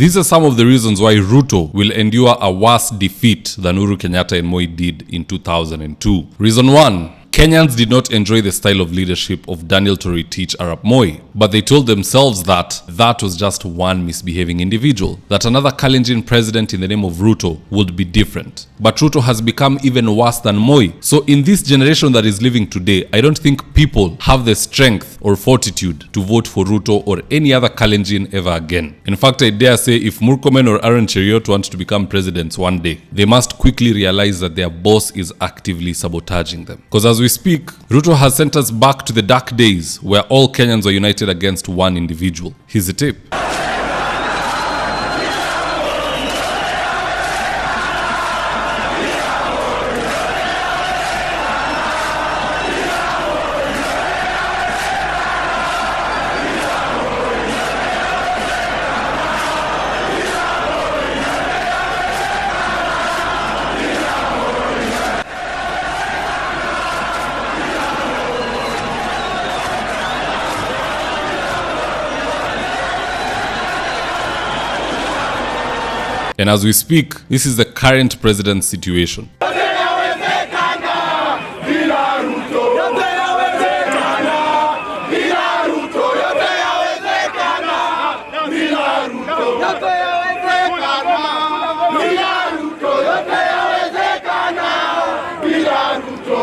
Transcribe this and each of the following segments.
These are some of the reasons why Ruto will endure a worse defeat than Uhuru Kenyatta and Moi did in 2002. Reason 1. Kenyans did not enjoy the style of leadership of Daniel Toroitich Arap Moi, but they told themselves that that was just one misbehaving individual, that another Kalenjin president in the name of Ruto would be different. But Ruto has become even worse than Moi. So in this generation that is living today, I don't think people have the strength or fortitude to vote for Ruto or any other Kalenjin ever again. In fact, I dare say if Murkomen or Aaron Cheriot want to become presidents one day, they must quickly realize that their boss is actively sabotaging them. Because as we speak, Ruto has sent us back to the dark days where all Kenyans were united against one individual. Here's the tape. And as we speak, this is the current president's situation.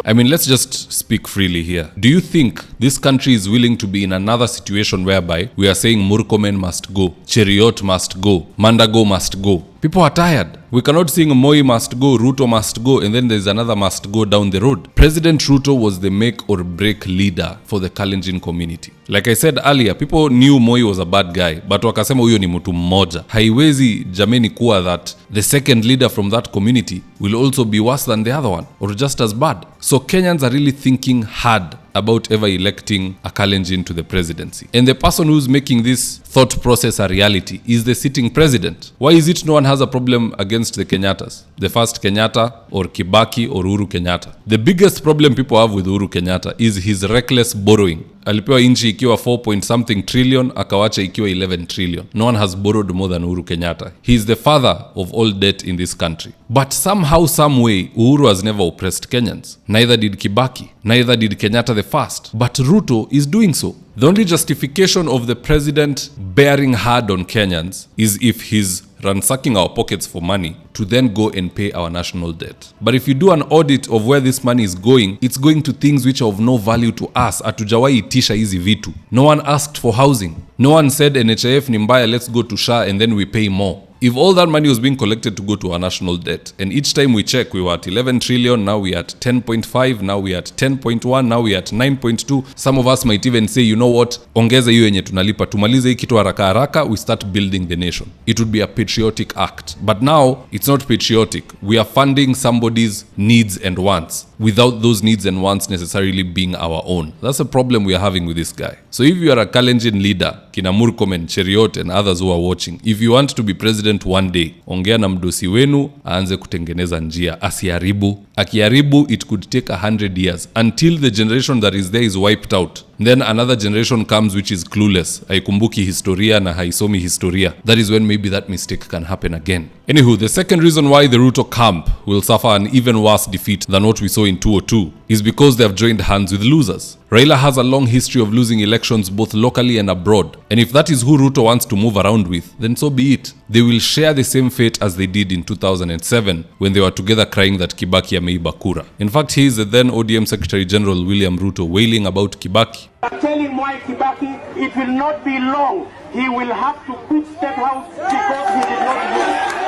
I mean, let's just speak freely here. Do you think this country is willing to be in another situation whereby we are saying Murkomen must go, Cheriot must go, Mandago must go? People are tired. We cannot sing Moi must go, Ruto must go, and then there's another must go down the road. President Ruto was the make or break leader for the Kalenjin community. Like I said earlier, people knew Moi was a bad guy, but wakasema huyo ni mtu mmoja. Haiwezi jameni kuwa that the second leader from that community will also be worse than the other one, or just as bad. So Kenyans are really thinking hard about ever electing a Kalenjin to the presidency. And the person who's making this thought process a reality is the sitting president. Why is it no one has a problem against the Kenyatas? The first Kenyatta or Kibaki or Uhuru Kenyatta? The biggest problem people have with Uhuru Kenyatta is his reckless borrowing. Alipewa inchi ikiwa 4 point something trillion, akawacha ikiwa 11 trillion. No one has borrowed more than Uhuru Kenyatta. He is the father of all debt in this country. But somehow, some way, Uhuru has never oppressed Kenyans. Neither did Kibaki. Neither did Kenyatta the first. But Ruto is doing so. The only justification of the president bearing hard on Kenyans is if he's ransacking our pockets for money to then go and pay our national debt. But if you do an audit of where this money is going, it's going to things which are of no value to us. Hatujawai itisha hizi vitu. No one asked for housing. No one said NHIF ni mbaya, let's go to SHA and then we pay more. If all that money was being collected to go to our national debt, and each time we check, we were at 11 trillion, now we are at 10.5, now we are at 10.1, now we are at 9.2. Some of us might even say, you know what, ongeza hiyo yenye tunalipa, tumalize hii kitu haraka haraka, we start building the nation. It would be a patriotic act. But now, it's not patriotic. We are funding somebody's needs and wants, without those needs and wants necessarily being our own. That's a problem we are having with this guy. So if you are a Kalenjin leader, kina Murkomen, Cheriot and others who are watching, if you want to be president one day, ongea na mdosi wenu aanze kutengeneza njia, asiharibu. Akiharibu, it could take 100 years until the generation that is there is wiped out. Then another generation comes which is clueless, haikumbuki historia na haisomi historia. That is when maybe that mistake can happen again. Anywho, the second reason why the Ruto camp will suffer an even worse defeat than what we saw in 2002 is because they have joined hands with losers. Raila has a long history of losing elections both locally and abroad. And if that is who Ruto wants to move around with, then so be it. They will share the same fate as they did in 2007 when they were together crying that Kibaki ameiba kura. In fact, he is the then ODM Secretary General William Ruto wailing about Kibaki. Telling Mwai Kibaki it will not be long. He will have to quit State House because he did not win.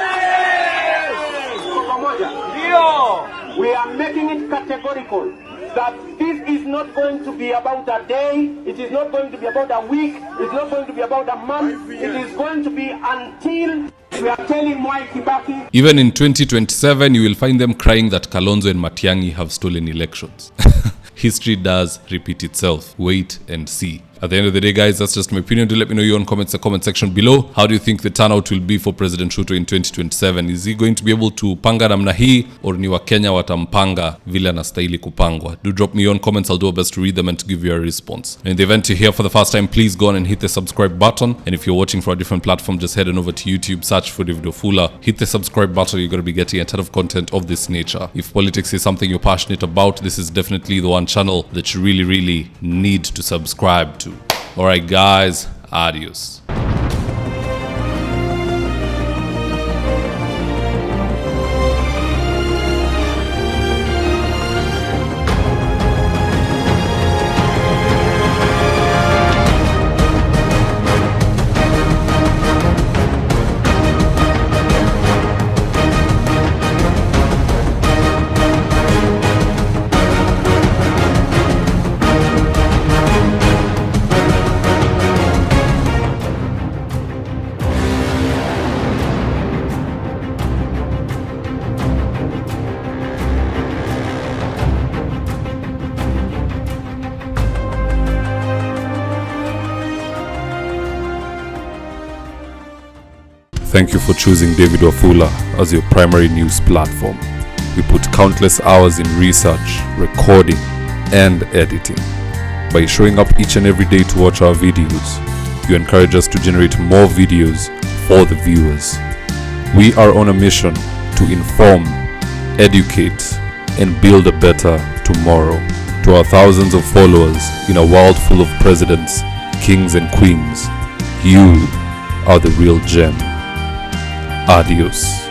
We are making it categorical that this is not going to be about a day, it is not going to be about a week, it's not going to be about a month, it is going to be until we are telling Mwai Kibaki. Even in 2027, you will find them crying that Kalonzo and Matiang'i have stolen elections. History does repeat itself. Wait and see. At the end of the day, guys, that's just my opinion. Do let me know your own comments in the comment section below. How do you think the turnout will be for President Ruto in 2027? Is he going to be able to panga namna hii, or ni Wakenya watampanga vile anastahili kupangwa? Do drop me your own comments. I'll do my best to read them and to give you a response. And in the event you're here for the first time, please go on and hit the subscribe button. And if you're watching for a different platform, just head on over to YouTube, search for David Wafula, hit the subscribe button. You're going to be getting a ton of content of this nature. If politics is something you're passionate about, this is definitely the one channel that you really need to subscribe to. Alright guys, adios. Thank you for choosing David Wafula as your primary news platform. We put countless hours in research, recording, and editing. By showing up each and every day to watch our videos, you encourage us to generate more videos for the viewers. We are on a mission to inform, educate, and build a better tomorrow. To our thousands of followers in a world full of presidents, kings, and queens, you are the real gem. Adios.